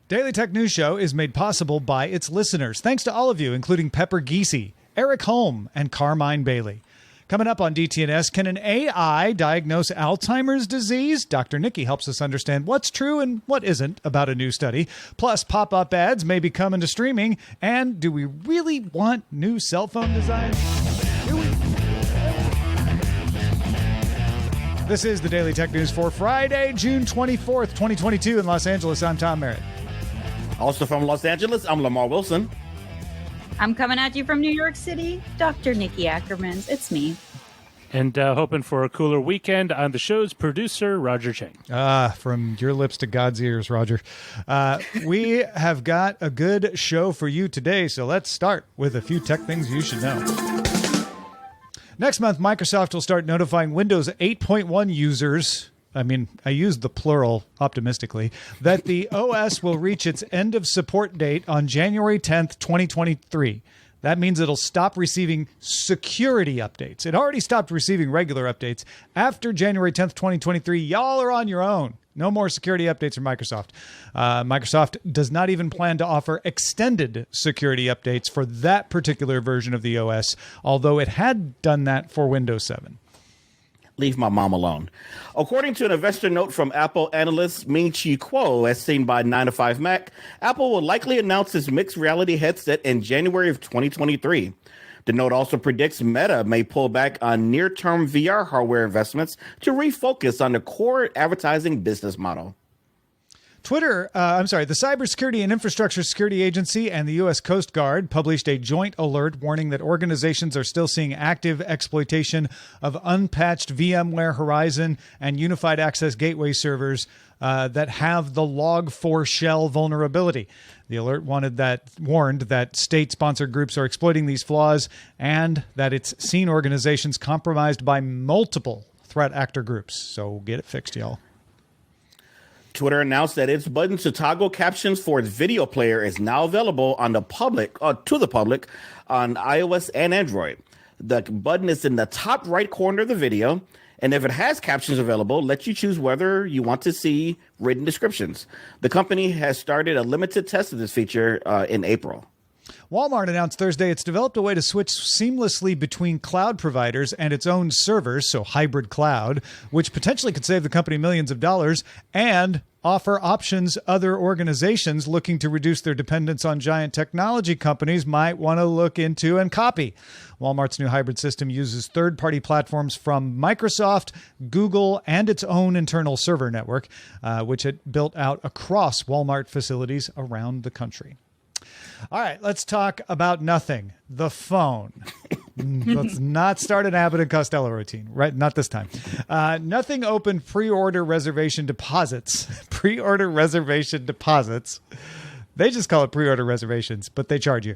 Daily Tech News Show is made possible by its listeners. Thanks to all of you, including Pepper Giese, Eric Holm, and Carmine Bailey. Coming up on DTNS, can an AI diagnose Alzheimer's disease? Dr. Niki helps us understand what's true and what isn't about a new study. Plus, pop-up ads may be coming to streaming. And do we really want new cell phone designs? Do we? This is the Daily Tech News for Friday, June 24th, 2022 in Los Angeles. I'm Tom Merritt. Also from Los Angeles, I'm Lamarr Wilson. I'm coming at you from New York City, Dr. Niki Ackermans. It's me. And hoping for a cooler weekend, I'm the show's producer, Roger Chang. From your lips to God's ears, Roger. We have got a good show for you today, so let's start with a few tech things you should know. Next month, Microsoft will start notifying Windows 8.1 users, I used the plural optimistically, that the OS will reach its end of support date on January 10th, 2023. That means it'll stop receiving security updates. It already stopped receiving regular updates. After January 10th, 2023, y'all are on your own. No more security updates from Microsoft. Microsoft does not even plan to offer extended security updates for that particular version of the OS, although it had done that for Windows 7. Leave my mom alone. According to an investor note from Apple analyst Ming-Chi Kuo, as seen by 9to5Mac, Apple will likely announce its mixed reality headset in January of 2023. The note also predicts Meta may pull back on near-term VR hardware investments to refocus on the core advertising business model. The Cybersecurity and Infrastructure Security Agency and the U.S. Coast Guard published a joint alert warning that organizations are still seeing active exploitation of unpatched VMware Horizon and Unified Access Gateway servers that have the Log4Shell vulnerability. The alert warned that state-sponsored groups are exploiting these flaws and that it's seen organizations compromised by multiple threat actor groups. So get it fixed, y'all. Twitter announced that its button to toggle captions for its video player is now available to the public on iOS and Android. The button is in the top right corner of the video, and if it has captions available, lets you choose whether you want to see written descriptions. The company has started a limited test of this feature in April. Walmart announced Thursday it's developed a way to switch seamlessly between cloud providers and its own servers, so hybrid cloud, which potentially could save the company millions of dollars and offer options other organizations looking to reduce their dependence on giant technology companies might want to look into and copy. Walmart's new hybrid system uses third-party platforms from Microsoft, Google, and its own internal server network, which it built out across Walmart facilities around the country. All right, let's talk about nothing. The phone. Let's not start an Abbott and Costello routine, right? Not this time. Nothing opened pre-order reservation deposits. Pre-order reservation deposits. They just call it pre-order reservations, but they charge you.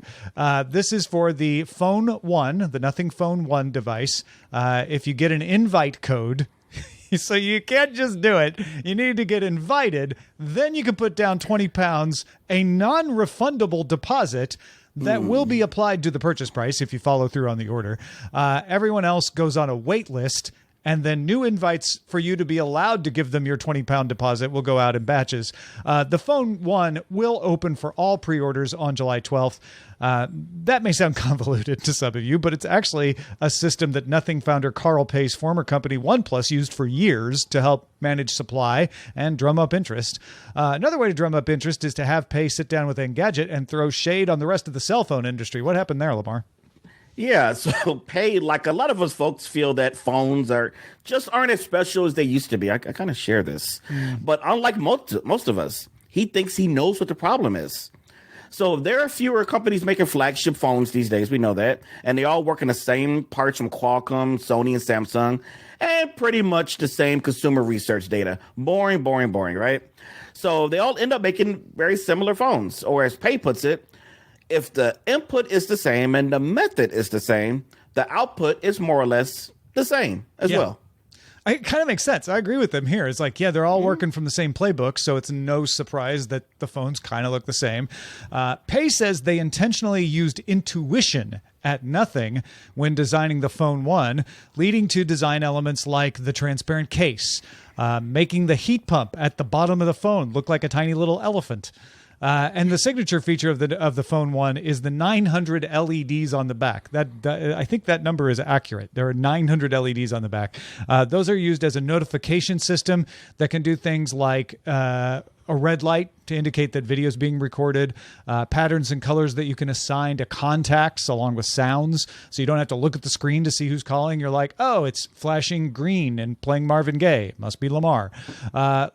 This is for the Phone 1, the Nothing Phone 1 device. If you get an invite code, so you can't just do it. You need to get invited. Then you can put down 20 pounds, a non-refundable deposit that will be applied to the purchase price if you follow through on the order. Everyone else goes on a wait list, and then new invites for you to be allowed to give them your 20-pound deposit will go out in batches. The Phone 1 will open for all pre-orders on July 12th. That may sound convoluted to some of you, but it's actually a system that Nothing founder Carl Pei's former company OnePlus used for years to help manage supply and drum up interest. Another way to drum up interest is to have Pei sit down with Engadget and throw shade on the rest of the cell phone industry. What happened there, Lamarr? Yeah, so Pei, like a lot of us folks, feel that phones aren't as special as they used to be. I kind of share this. But unlike most of us, he thinks he knows what the problem is. So there are fewer companies making flagship phones these days. We know that. And they all work in the same parts from Qualcomm, Sony, and Samsung. And pretty much the same consumer research data. Boring, right? So they all end up making very similar phones. Or as Pei puts it, if the input is the same and the method is the same, the output is more or less the same as well. It kind of makes sense. I agree with them here. It's like, yeah, they're all working from the same playbook, so it's no surprise that the phones kind of look the same. Pei says they intentionally used intuition at Nothing when designing the Phone 1, leading to design elements like the transparent case, making the heat pump at the bottom of the phone look like a tiny little elephant. And the signature feature of the Phone 1 is the 900 LEDs on the back. That I think that number is accurate. There are 900 LEDs on the back. Those are used as a notification system that can do things like a red light to indicate that video is being recorded, patterns and colors that you can assign to contacts along with sounds. So you don't have to look at the screen to see who's calling. You're like, oh, it's flashing green and playing Marvin Gaye. It must be Lamarr.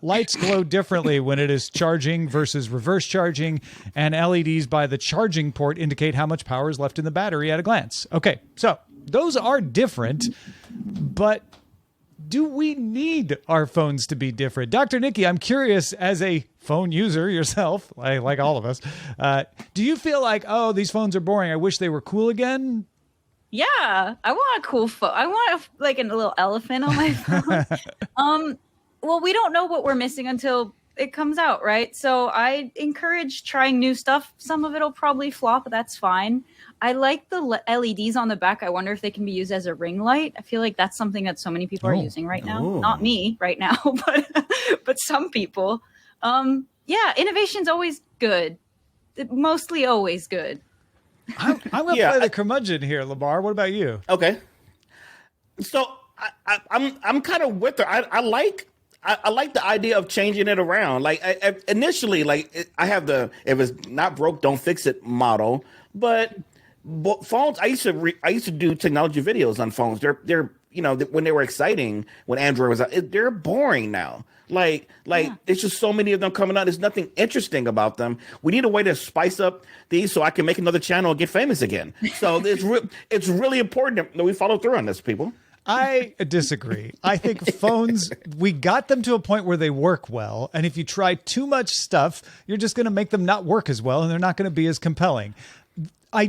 Lights glow differently when it is charging versus reverse charging, and LEDs by the charging port indicate how much power is left in the battery at a glance. Okay, so those are different, but do we need our phones to be different? Dr. Niki, I'm curious, as a phone user yourself, like all of us, do you feel like, oh, these phones are boring, I wish they were cool again? Yeah, I want a cool phone. I want a little elephant on my phone. Well, we don't know what we're missing until it comes out, right? So I encourage trying new stuff. Some of it'll probably flop, but that's fine. I like the LEDs on the back. I wonder if they can be used as a ring light. I feel like that's something that so many people are using right now. Not me right now, but some people. Yeah, innovation's always good. Mostly always good. I'm going to play the curmudgeon here, Lamarr. What about you? Okay. So I'm kind of with her. I like the idea of changing it around. Like initially, like I have the if it's not broke, don't fix it model. But phones, I used to do technology videos on phones. They're when they were exciting when Android was out, they're boring now. Like it's just so many of them coming out. There's nothing interesting about them. We need a way to spice up these so I can make another channel and get famous again. So it's really important that we follow through on this, people. I disagree. I think phones, we got them to a point where they work well. And if you try too much stuff, you're just going to make them not work as well. And they're not going to be as compelling. I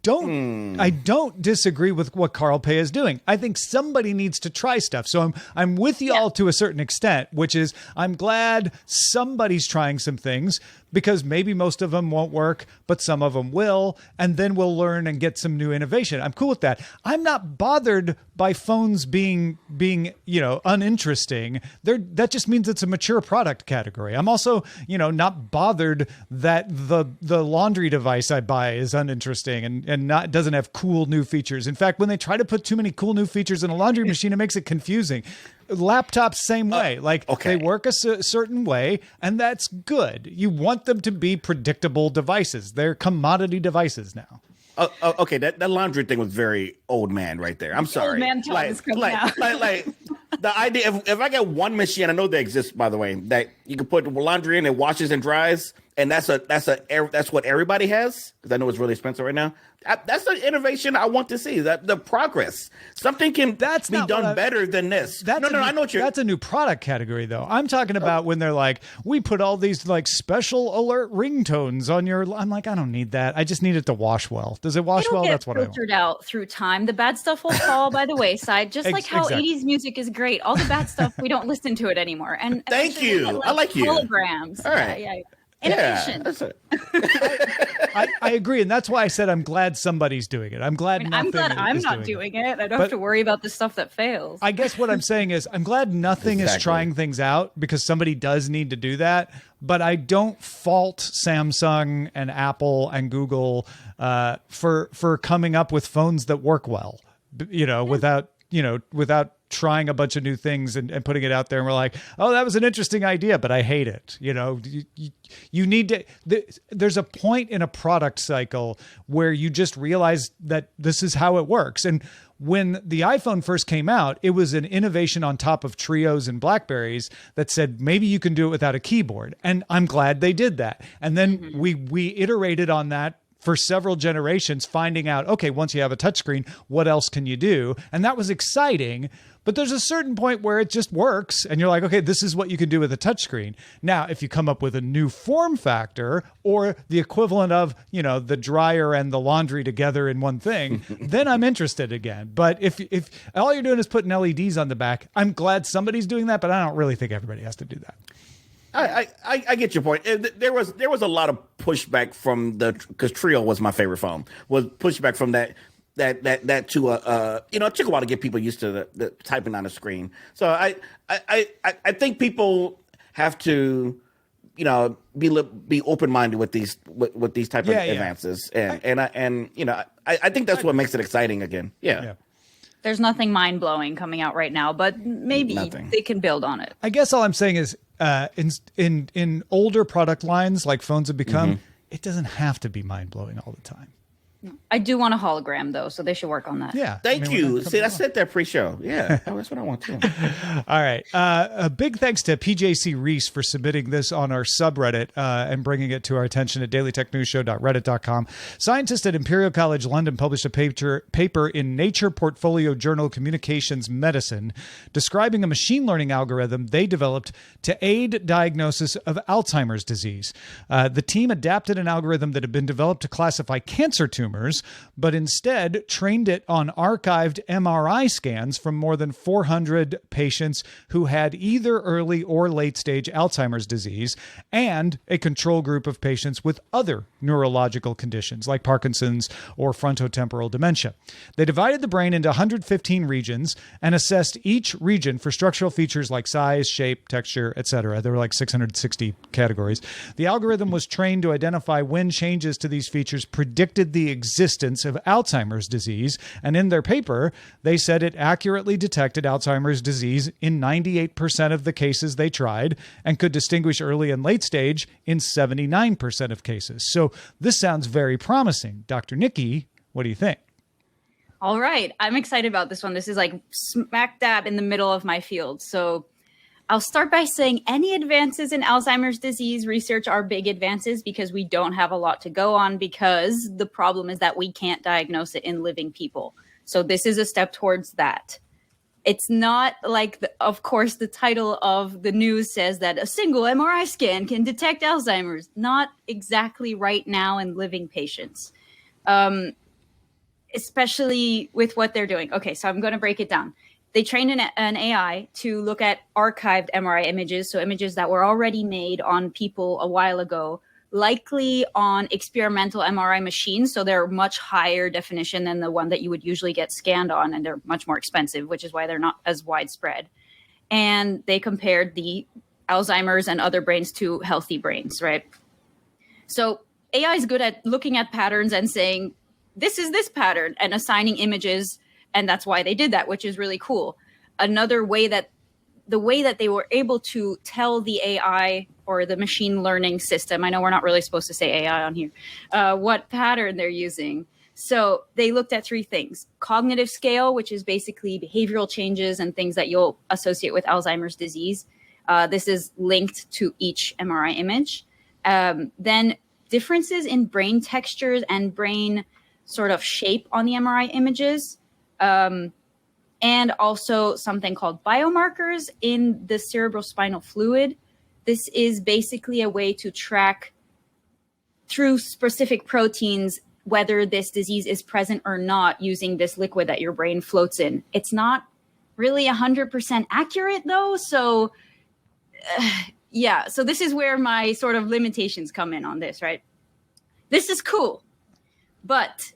don't disagree with what Carl Pei is doing. I think somebody needs to try stuff. So I'm with you all to a certain extent, which is I'm glad somebody's trying some things because maybe most of them won't work, but some of them will. And then we'll learn and get some new innovation. I'm cool with that. I'm not bothered by phones being uninteresting. That just means it's a mature product category. I'm also, not bothered that the laundry device I buy is uninteresting and doesn't have cool new features. In fact, when they try to put too many cool new features in a laundry machine, it makes it confusing. Laptops, same way. They work a certain way, and that's good. You want them to be predictable devices. They're commodity devices now. Okay, that laundry thing was very old man right there. I'm sorry. Old man talk is coming out. Like the idea if I get one machine, I know they exist, by the way, that you can put laundry in, it washes and dries, and that's what everybody has, because I know it's really expensive right now. That's the innovation I want to see. That the progress. Something can be done better than this. I know what you're. That's a new product category, though. I'm talking about when they're like, we put all these like special alert ringtones on your. I'm like, I don't need that. I just need it to wash well. Does it wash well? That's what I want. Filtered out through time. The bad stuff will fall by the wayside, just like how 80s music is great. All the bad stuff, we don't listen to it anymore. And thank you. I like you. Holograms. All right. Yeah. Innovation. I agree, and that's why I said I'm glad somebody's doing it. I'm glad I'm not doing it. I don't have to worry about the stuff that fails. I guess what I'm saying is I'm glad nothing is trying things out, because somebody does need to do that. But I don't fault Samsung and Apple and Google for coming up with phones that work well, without trying a bunch of new things and putting it out there. And we're like, oh, that was an interesting idea, but I hate it. You need to, there's a point in a product cycle where you just realize that this is how it works. And when the iPhone first came out, it was an innovation on top of Trios and Blackberries that said, maybe you can do it without a keyboard. And I'm glad they did that. And then we iterated on that for several generations, finding out, okay, once you have a touchscreen, what else can you do? And that was exciting. But there's a certain point where it just works, and you're like, okay, this is what you can do with a touchscreen. Now, if you come up with a new form factor or the equivalent of, the dryer and the laundry together in one thing, then I'm interested again. But if all you're doing is putting LEDs on the back, I'm glad somebody's doing that, but I don't really think everybody has to do that. I get your point. There was a lot of pushback from because Trio was my favorite phone. Was pushback from that to it took a while to get people used to the typing on the screen. So I think people have to be open minded with these type of advances, and I think that's what makes it exciting again. Yeah. There's nothing mind blowing coming out right now, but maybe they can build on it. I guess all I'm saying is, in older product lines like phones have become, it doesn't have to be mind blowing all the time. I do want a hologram, though, so they should work on that. Yeah. Thank you. See, I said that pre-show. Yeah, that's what I want too. All right. A big thanks to PJC Reese for submitting this on our subreddit and bringing it to our attention at dailytechnewsshow.reddit.com. Scientists at Imperial College London published a paper in Nature Portfolio Journal Communications Medicine describing a machine learning algorithm they developed to aid diagnosis of Alzheimer's disease. The team adapted an algorithm that had been developed to classify cancer tumors, but instead trained it on archived MRI scans from more than 400 patients who had either early or late stage Alzheimer's disease and a control group of patients with other neurological conditions like Parkinson's or frontotemporal dementia. They divided the brain into 115 regions and assessed each region for structural features like size, shape, texture, etc. There were like 660 categories. The algorithm was trained to identify when changes to these features predicted the existence of Alzheimer's disease, and in their paper, they said it accurately detected Alzheimer's disease in 98% of the cases they tried and could distinguish early and late stage in 79% of cases. So this sounds very promising. Dr. Niki, what do you think? All right. I'm excited about this one. This is like smack dab in the middle of my field. So I'll start by saying any advances in Alzheimer's disease research are big advances because we don't have a lot to go on, because the problem is that we can't diagnose it in living people. So this is a step towards that. It's not like, of course, the title of the news says that a single MRI scan can detect Alzheimer's. Not exactly right now in living patients, especially with what they're doing. Okay, so I'm going to break it down. They trained an AI to look at archived MRI images, so images that were already made on people a while ago, likely on experimental MRI machines. So they're much higher definition than the one that you would usually get scanned on, and they're much more expensive, which is why they're not as widespread. And they compared the Alzheimer's and other brains to healthy brains, right? So AI is good at looking at patterns and saying, this is this pattern, and assigning images. And that's why they did that, which is really cool. Another way that the way that they were able to tell the AI or the machine learning system, I know we're not really supposed to say AI on here, what pattern they're using. So they looked at three things: cognitive scale, which is basically behavioral changes and things that you'll associate with Alzheimer's disease. This is linked to each MRI image. Then differences in brain textures and brain sort of shape on the MRI images. And also something called biomarkers in the cerebrospinal fluid. This is basically a way to track through specific proteins whether this disease is present or not using this liquid that your brain floats in. It's not really 100% accurate though. So yeah, so this is where my sort of limitations come in on this, right? This is cool, but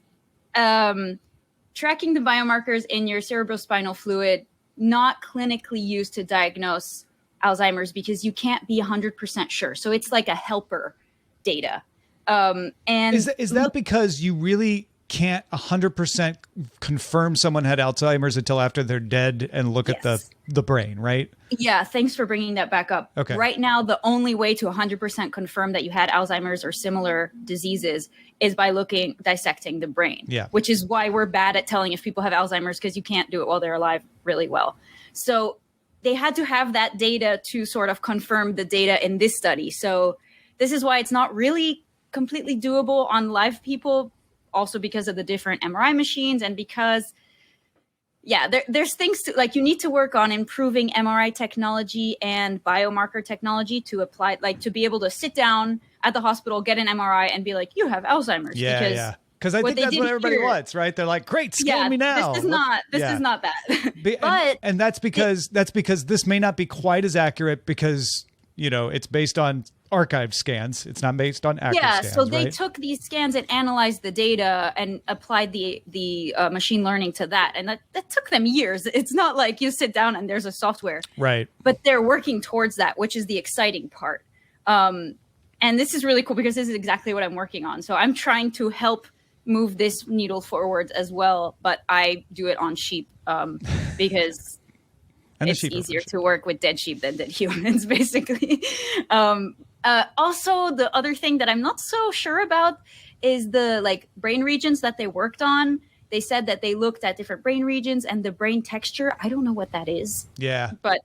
tracking the biomarkers in your cerebrospinal fluid, not clinically used to diagnose Alzheimer's because you can't be 100% sure. So it's like a helper data. And is that because you really can't 100% confirm someone had Alzheimer's until after they're dead and look at the brain, right? Yeah, thanks for bringing that back up. Okay. Right now, the only way to 100% confirm that you had Alzheimer's or similar diseases is by dissecting the brain. Yeah. Which is why we're bad at telling if people have Alzheimer's, because you can't do it while they're alive really well. So they had to have that data to sort of confirm the data in this study. So this is why it's not really completely doable on live people, also because of the different MRI machines and because, yeah, there's things to, like, you need to work on improving MRI technology and biomarker technology to apply, like to be able to sit down at the hospital, get an MRI and be like, you have Alzheimer's. Yeah. Because I think that's what everybody wants, right? They're like, great, scan me now. This is not that. But and that's because this may not be quite as accurate because, you know, it's based on archived scans. It's not based on active scans. So they took these scans and analyzed the data and applied the machine learning to that. And that took them years. It's not like you sit down and there's a software. Right. But they're working towards that, which is the exciting part. And this is really cool because this is exactly what I'm working on. So I'm trying to help move this needle forward as well, but I do it on sheep because it's easier to work with dead sheep than dead humans, basically. Also, the other thing that I'm not so sure about is the brain regions that they worked on. They said that they looked at different brain regions and the brain texture. I don't know what that is. Yeah. But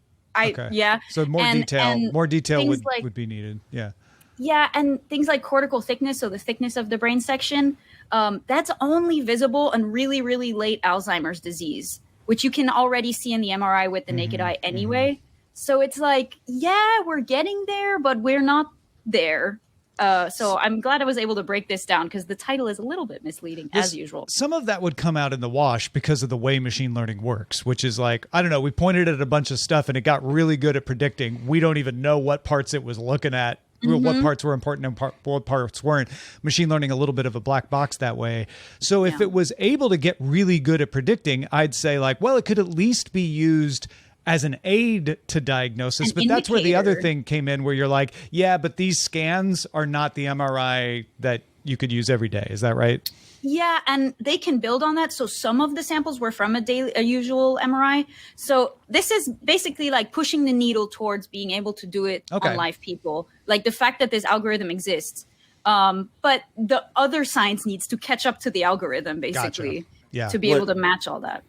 So more detail would be needed. Yeah. Yeah, and things like cortical thickness, so the thickness of the brain section, that's only visible in really, really late Alzheimer's disease, which you can already see in the MRI with the naked eye anyway. So it's we're getting there, but we're not there. So I'm glad I was able to break this down because the title is a little bit misleading, as usual. Some of that would come out in the wash because of the way machine learning works, which is I don't know, we pointed at a bunch of stuff and it got really good at predicting. We don't even know what parts it was looking at. What parts were important and what parts weren't. Machine learning a little bit of a black box that way. So if it was able to get really good at predicting, I'd say it could at least be used as an aid to diagnosis. But that's where the other thing came in where you're but these scans are not the MRI that you could use every day. Is that right? Yeah, and they can build on that. So some of the samples were from a usual MRI. So this is basically pushing the needle towards being able to do it on live people. The fact that this algorithm exists. But the other science needs to catch up to the algorithm, basically, to be able to match all that.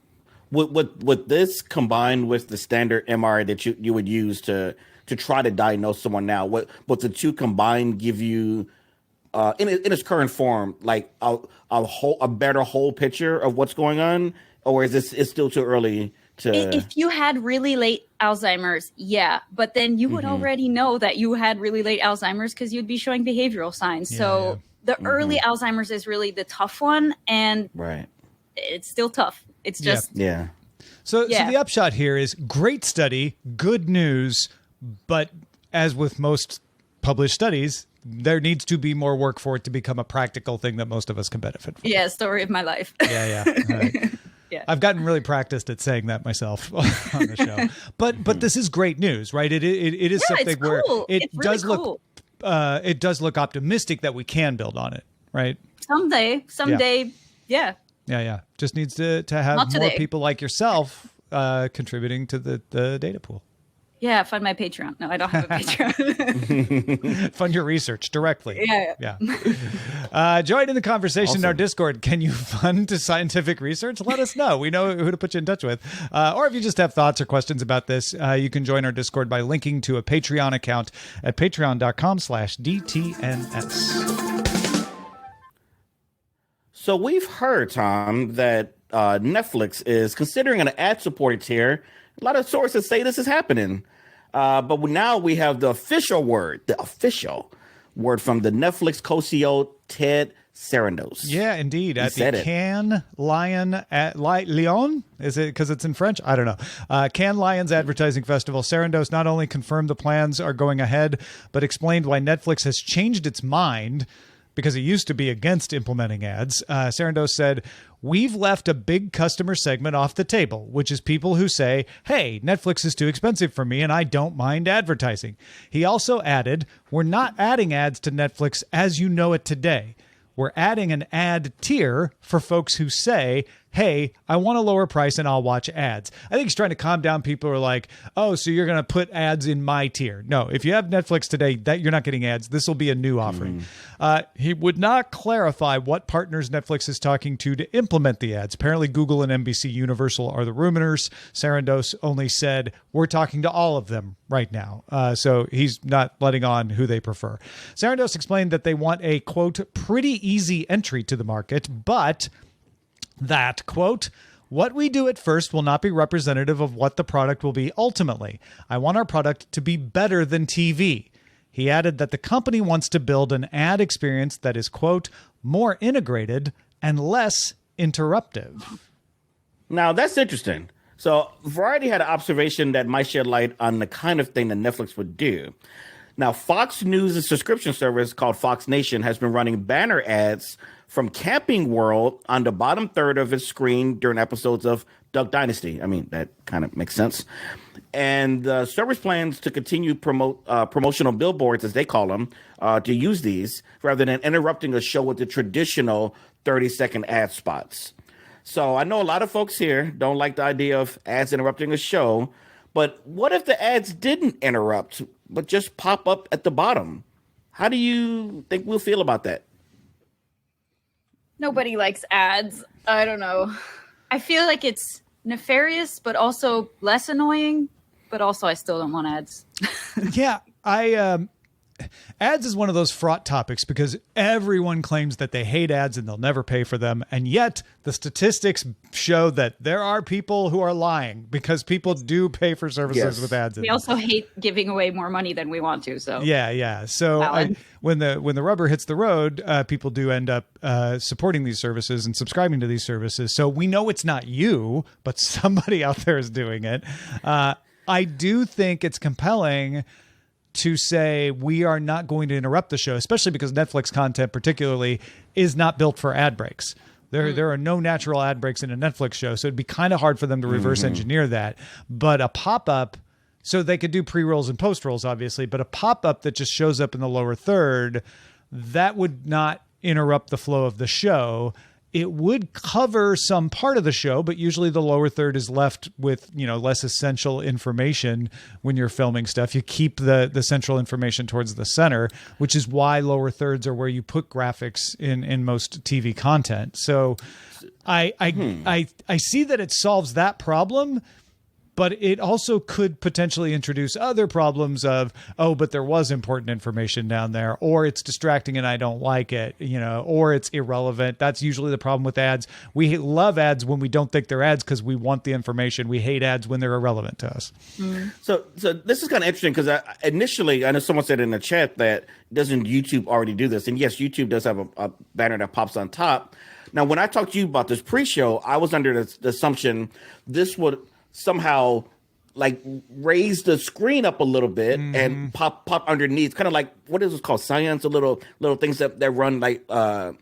Would this combined with the standard MRI that you would use to try to diagnose someone now? What the two combined give you in its current form, a better whole picture of what's going on, or is it's still too early to? If you had really late Alzheimer's, but then you would already know that you had really late Alzheimer's because you'd be showing behavioral signs. The early Alzheimer's is really the tough one, and it's still tough. It's just So the upshot here is great study, good news, but as with most published studies, there needs to be more work for it to become a practical thing that most of us can benefit from. Yeah, story of my life. Yeah. All right. I've gotten really practiced at saying that myself on the show. But this is great news, right? It is something where it does look it does look optimistic that we can build on it, right? Someday, yeah. Yeah. Just needs to have more people like yourself contributing to the data pool. Yeah, fund my Patreon. No, I don't have a Patreon. Fund your research directly. Yeah. Join in the conversation in our Discord. Can you fund scientific research? Let us know. We know who to put you in touch with. Or if you just have thoughts or questions about this, you can join our Discord by linking to a Patreon account at patreon.com/DTNS. So we've heard, Tom, that Netflix is considering an ad-supported tier. A lot of sources say this is happening. But now we have the official word from the Netflix co-CEO, Ted Sarandos. Yeah, indeed. At the Cannes Lion Lion? Is it because it's in French? I don't know. Cannes Lions Advertising Festival. Sarandos not only confirmed the plans are going ahead, but explained why Netflix has changed its mind because it used to be against implementing ads. Sarandos said, "We've left a big customer segment off the table, which is people who say, hey, Netflix is too expensive for me and I don't mind advertising." He also added, "We're not adding ads to Netflix as you know it today. We're adding an ad tier for folks who say, hey, I want a lower price and I'll watch ads." I think he's trying to calm down people who are like, oh, so you're going to put ads in my tier. No, if you have Netflix today, that you're not getting ads. This will be a new offering. He would not clarify what partners Netflix is talking to implement the ads. Apparently, Google and NBC Universal are the ruminers. Sarandos only said, we're talking to all of them right now. So he's not letting on who they prefer. Sarandos explained that they want a, quote, pretty easy entry to the market, but that, quote, what we do at first will not be representative of what the product will be ultimately. I want our product to be better than TV. He added that the company wants to build an ad experience that is, quote, more integrated and less interruptive. Now, that's interesting. So Variety had an observation that might shed light on the kind of thing that Netflix would do. Now, Fox News' subscription service called Fox Nation has been running banner ads from Camping World on the bottom third of its screen during episodes of Duck Dynasty. I mean, that kind of makes sense. And the service plans to continue promotional billboards, as they call them, to use these rather than interrupting a show with the traditional 30-second ad spots. So I know a lot of folks here don't like the idea of ads interrupting a show, but what if the ads didn't interrupt, but just pop up at the bottom? How do you think we'll feel about that? Nobody likes ads. I don't know. I feel like it's nefarious, but also less annoying. But also, I still don't want ads. Yeah, ads is one of those fraught topics because everyone claims that they hate ads and they'll never pay for them. And yet the statistics show that there are people who are lying because people do pay for services with ads. We also hate giving away more money than we want to. So yeah. So when the rubber hits the road, people do end up supporting these services and subscribing to these services. So we know it's not you, but somebody out there is doing it. I do think it's compelling to say we are not going to interrupt the show, especially because Netflix content particularly is not built for ad breaks. There are no natural ad breaks in a Netflix show, so it'd be kind of hard for them to reverse engineer that. But a pop-up, so they could do pre-rolls and post-rolls, obviously, but a pop-up that just shows up in the lower third, that would not interrupt the flow of the show. It would cover some part of the show, but usually the lower third is left with, less essential information when you're filming stuff. You keep the central information towards the center, which is why lower thirds are where you put graphics in most TV content. So I see that it solves that problem, but it also could potentially introduce other problems of, but there was important information down there, or it's distracting and I don't like it, or it's irrelevant. That's usually the problem with ads. We love ads when we don't think they're ads because we want the information. We hate ads when they're irrelevant to us. So this is kind of interesting because initially, I know someone said in the chat that doesn't YouTube already do this? And yes, YouTube does have a banner that pops on top. Now, when I talked to you about this pre-show, I was under the assumption this would somehow raise the screen up a little bit and pop underneath, kind of like what is it called? Science, little things that run like a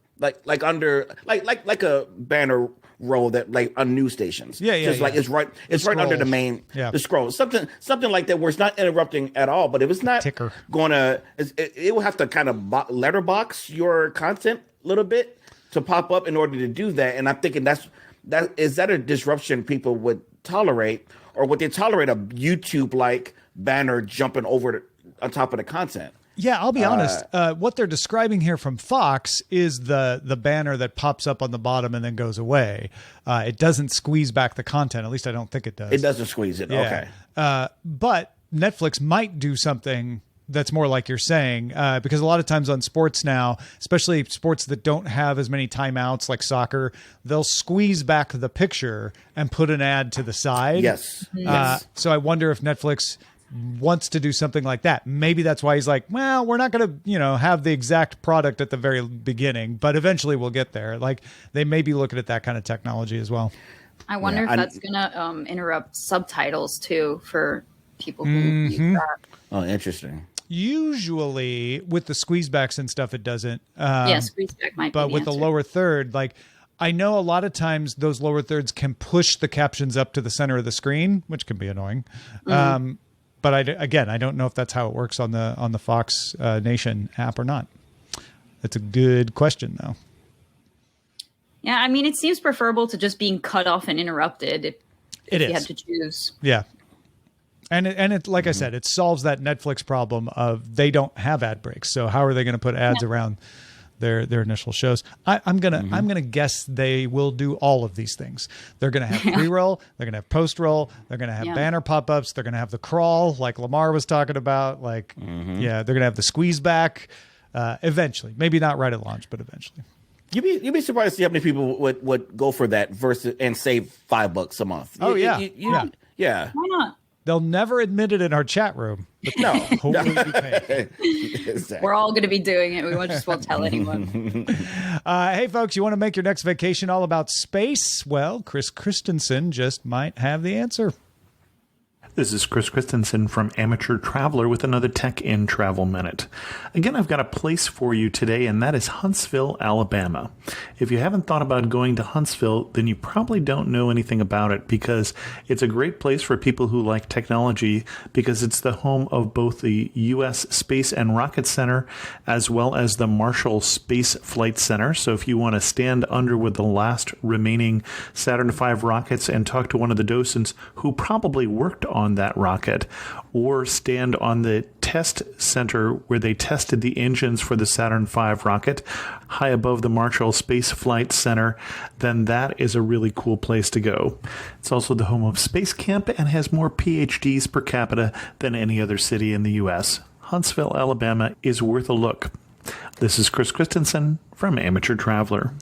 banner roll that on news stations. Just like it's right under the main the scroll. Something like that where it's not interrupting at all. But if it's not gonna, it will have to kind of letterbox your content a little bit to pop up in order to do that. And I'm thinking is that a disruption people would tolerate, or would they tolerate a YouTube-like banner jumping over on top of the content? Yeah, I'll be honest. What they're describing here from Fox is the banner that pops up on the bottom and then goes away. It doesn't squeeze back the content. At least I don't think it does. It doesn't squeeze it. Yeah. Okay. But Netflix might do something that's more like you're saying, because a lot of times on sports now, especially sports that don't have as many timeouts like soccer, they'll squeeze back the picture and put an ad to the side. Yes. So I wonder if Netflix wants to do something like that. Maybe that's why he's like, well, we're not going to, have the exact product at the very beginning, but eventually we'll get there. Like they may be looking at that kind of technology as well. I wonder if that's going to interrupt subtitles too for people who use that. Oh, interesting. Usually with the squeezebacks and stuff, it doesn't. Squeezeback might be but with the lower third, I know a lot of times those lower thirds can push the captions up to the center of the screen, which can be annoying. But I don't know if that's how it works on the Fox Nation app or not. That's a good question, though. Yeah, I mean, it seems preferable to just being cut off and interrupted if you had to choose. Yeah. And it like I said, it solves that Netflix problem of they don't have ad breaks. So how are they going to put ads around their initial shows? I'm gonna guess they will do all of these things. They're gonna have pre-roll, they're gonna have post-roll, they're gonna have banner pop-ups, they're gonna have the crawl like Lamarr was talking about. They're gonna have the squeeze back eventually. Maybe not right at launch, but eventually. You'd be surprised to see how many people would go for that versus and save $5 a month. Yeah. Why not? They'll never admit it in our chat room. But no. Hopefully we pay. Exactly. We're all going to be doing it. We just won't tell anyone. Hey, folks, you want to make your next vacation all about space? Well, Chris Christensen just might have the answer. This is Chris Christensen from Amateur Traveler with another Tech in Travel Minute. Again, I've got a place for you today, and that is Huntsville, Alabama. If you haven't thought about going to Huntsville, then you probably don't know anything about it, because it's a great place for people who like technology, because it's the home of both the U.S. Space and Rocket Center as well as the Marshall Space Flight Center. So if you want to stand under with the last remaining Saturn V rockets and talk to one of the docents who probably worked on that rocket, or stand on the test center where they tested the engines for the Saturn V rocket high above the Marshall Space Flight Center, then that is a really cool place to go. It's also the home of Space Camp and has more PhDs per capita than any other city in the U.S. Huntsville, Alabama is worth a look. This is Chris Christensen from Amateur Traveler.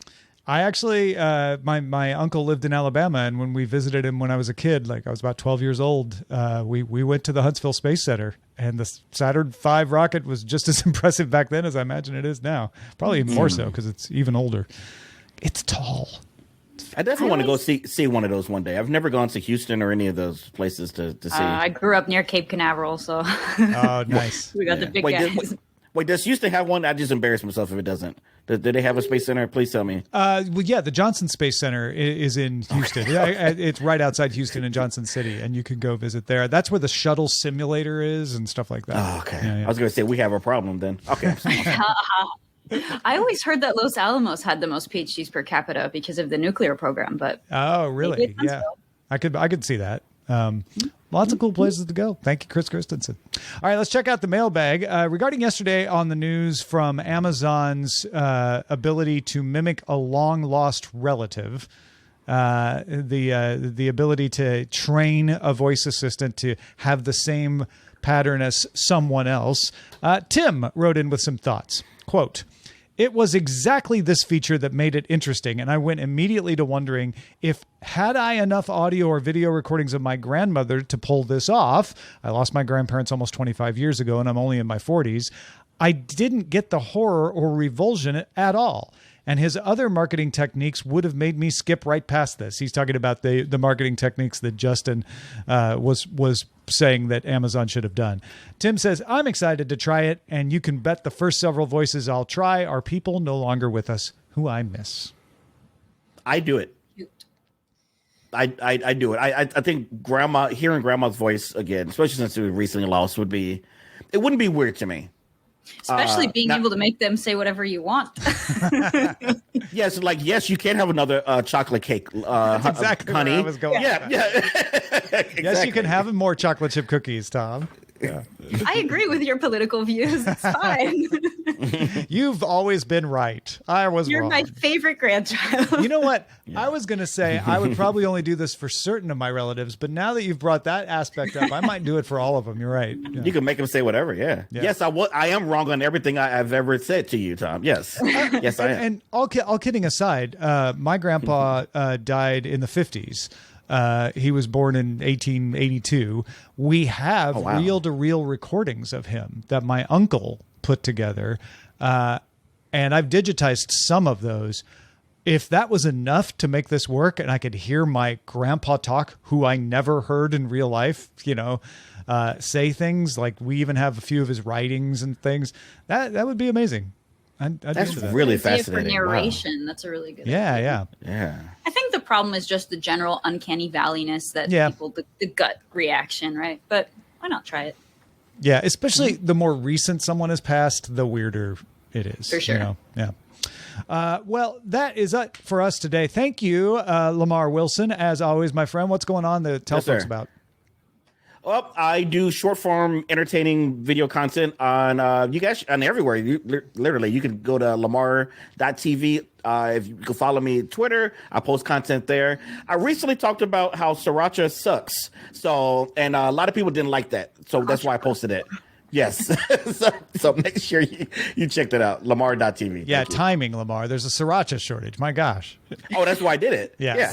I actually, my uncle lived in Alabama, and when we visited him when I was a kid, like I was about 12 years old, we went to the Huntsville Space Center, and the Saturn V rocket was just as impressive back then as I imagine it is now. Probably even more so because it's even older. It's tall. I definitely want to go see one of those one day. I've never gone to Houston or any of those places to see. I grew up near Cape Canaveral, so Oh, nice. we got the big guys. Wait, does Houston have one? I just embarrass myself if it doesn't. Do they have a space center? Please tell me. Well, yeah, the Johnson Space Center is in Houston. It's right outside Houston in Johnson City, and you can go visit there. That's where the shuttle simulator is and stuff like that. Oh, okay. Yeah. I was going to say we have a problem then. Okay. I always heard that Los Alamos had the most PhDs per capita because of the nuclear program, but Oh, really? Yeah, I could see that. Lots of cool places to go. Thank you, Chris Christensen. All right, let's check out the mailbag. Regarding yesterday on the news from Amazon's ability to mimic a long-lost relative, the ability to train a voice assistant to have the same pattern as someone else, Tim wrote in with some thoughts. Quote, "It was exactly this feature that made it interesting, and I went immediately to wondering if had I enough audio or video recordings of my grandmother to pull this off. I lost my grandparents almost 25 years ago, and I'm only in my 40s. I didn't get the horror or revulsion at all. And his other marketing techniques would have made me skip right past this." He's talking about the marketing techniques that Justin was saying that Amazon should have done. Tim says, "I'm excited to try it, and you can bet the first several voices I'll try are people no longer with us who I miss." I do it. I do it. I think hearing grandma's voice again, especially since we recently lost, it wouldn't be weird to me. Especially being able to make them say whatever you want. Yes, yes, you can have another chocolate cake. That's exactly honey. where I was going. Yeah. Exactly. Yes, you can have more chocolate chip cookies, Tom. Yeah. I agree with your political views. It's fine. You've always been right. I was You're wrong. my favorite grandchild. You know what? Yeah. I was going to say I would probably only do this for certain of my relatives, but now that you've brought that aspect up, I might do it for all of them. You're right. Yeah. You can make them say whatever. Yeah. Yes, I am wrong on everything I've ever said to you, Tom. Yes. Yes, I am. And all kidding aside, my grandpa died in the 50s. He was born in 1882. We have reel-to-reel recordings of him that my uncle put together, and I've digitized some of those. If that was enough to make this work, and I could hear my grandpa talk, who I never heard in real life, say things like, we even have a few of his writings and things, that would be amazing. That's really fascinating. For narration, that's a really good idea. Yeah. I think the problem is just the general uncanny valleyness that people, the gut reaction, right? But why not try it? Yeah, especially the more recent someone has passed, the weirder it is. For sure. Yeah. Well, that is it for us today. Thank you, Lamarr Wilson. As always, my friend, what's going on to tell folks about? Well, I do short form entertaining video content on you guys on everywhere. Literally, you can go to Lamarr.tv. If you can follow me on Twitter, I post content there. I recently talked about how sriracha sucks. And a lot of people didn't like that. So that's why I posted it. Yes. so make sure you check that out. Lamarr.tv. Yeah, timing, Lamarr. There's a sriracha shortage. My gosh. Oh, that's why I did it. Yeah.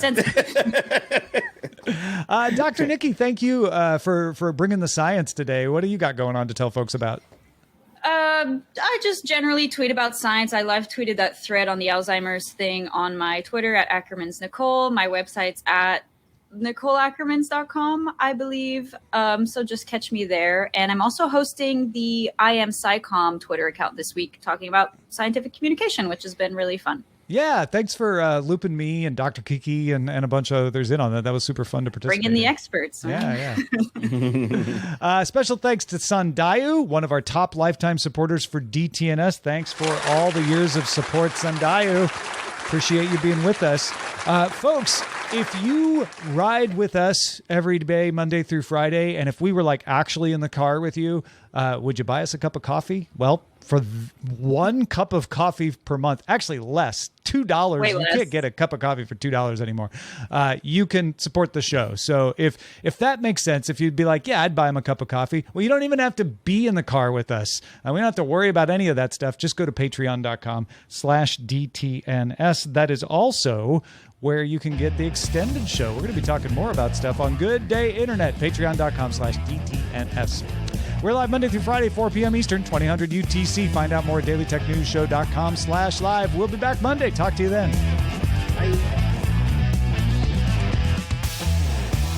Dr. Niki, thank you for bringing the science today. What do you got going on to tell folks about? I just generally tweet about science. I live tweeted that thread on the Alzheimer's thing on my Twitter at Ackermans Nicole. My website's at NicoleAckermans.com, I believe. So just catch me there. And I'm also hosting the I Am SciComm Twitter account this week, talking about scientific communication, which has been really fun. Yeah, thanks for looping me and Dr. Kiki and a bunch of others in on that. That was super fun to participate. Bring in the experts. Yeah. Special thanks to Sundayu, one of our top lifetime supporters for DTNS. Thanks for all the years of support, Sundayu. Appreciate you being with us. Folks, if you ride with us every day, Monday through Friday, and if we were like actually in the car with you, would you buy us a cup of coffee? Well, for 1 cup of coffee per month, actually less, $2. Way you less. can't get a cup of coffee for $2 anymore. You can support the show. So if that makes sense, if you'd be like, yeah, I'd buy him a cup of coffee. Well, you don't even have to be in the car with us. We don't have to worry about any of that stuff. Just go to patreon.com/DTNS. That is also where you can get the extended show. We're going to be talking more about stuff on Good Day Internet, patreon.com/DTNS. We're live Monday through Friday, 4 p.m. Eastern, 2000 UTC. Find out more at dailytechnewsshow.com/live. We'll be back Monday. Talk to you then. Bye.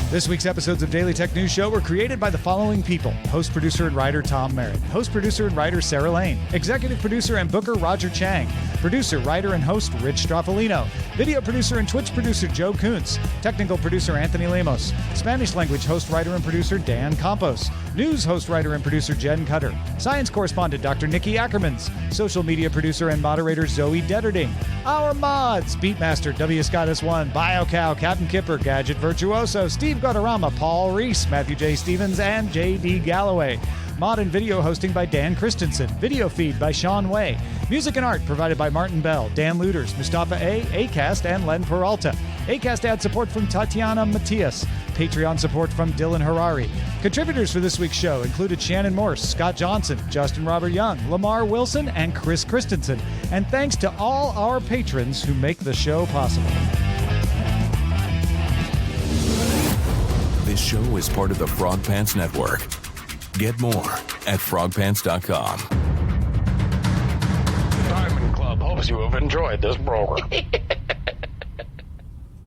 This week's episodes of Daily Tech News Show were created by the following people. Host, producer, and writer Tom Merritt. Host, producer, and writer Sarah Lane. Executive producer and booker Roger Chang. Producer, writer, and host Rich Straffolino. Video producer and Twitch producer Joe Kuntz. Technical producer Anthony Lemos. Spanish language host, writer, and producer Dan Campos. News host, writer, and producer Jen Cutter. Science correspondent Dr. Niki Ackermans. Social media producer and moderator Zoe Detterding. Our mods, Beatmaster W. Scott S1, BioCow, Captain Kipper, Gadget Virtuoso, Steve Guadarrama, Paul Reese, Matthew J. Stevens, and J.D. Galloway. Mod and video hosting by Dan Christensen. Video feed by Sean Way. Music and art provided by Martin Bell, Dan Luders, Mustafa A., Acast, and Len Peralta. Acast ad support from Tatiana Matias. Patreon support from Dylan Harari. Contributors for this week's show included Shannon Morse, Scott Johnson, Justin Robert Young, Lamarr Wilson, and Chris Christensen. And thanks to all our patrons who make the show possible. This show is part of the Frog Pants Network. Get more at frogpants.com. Diamond Club hopes you have enjoyed this program.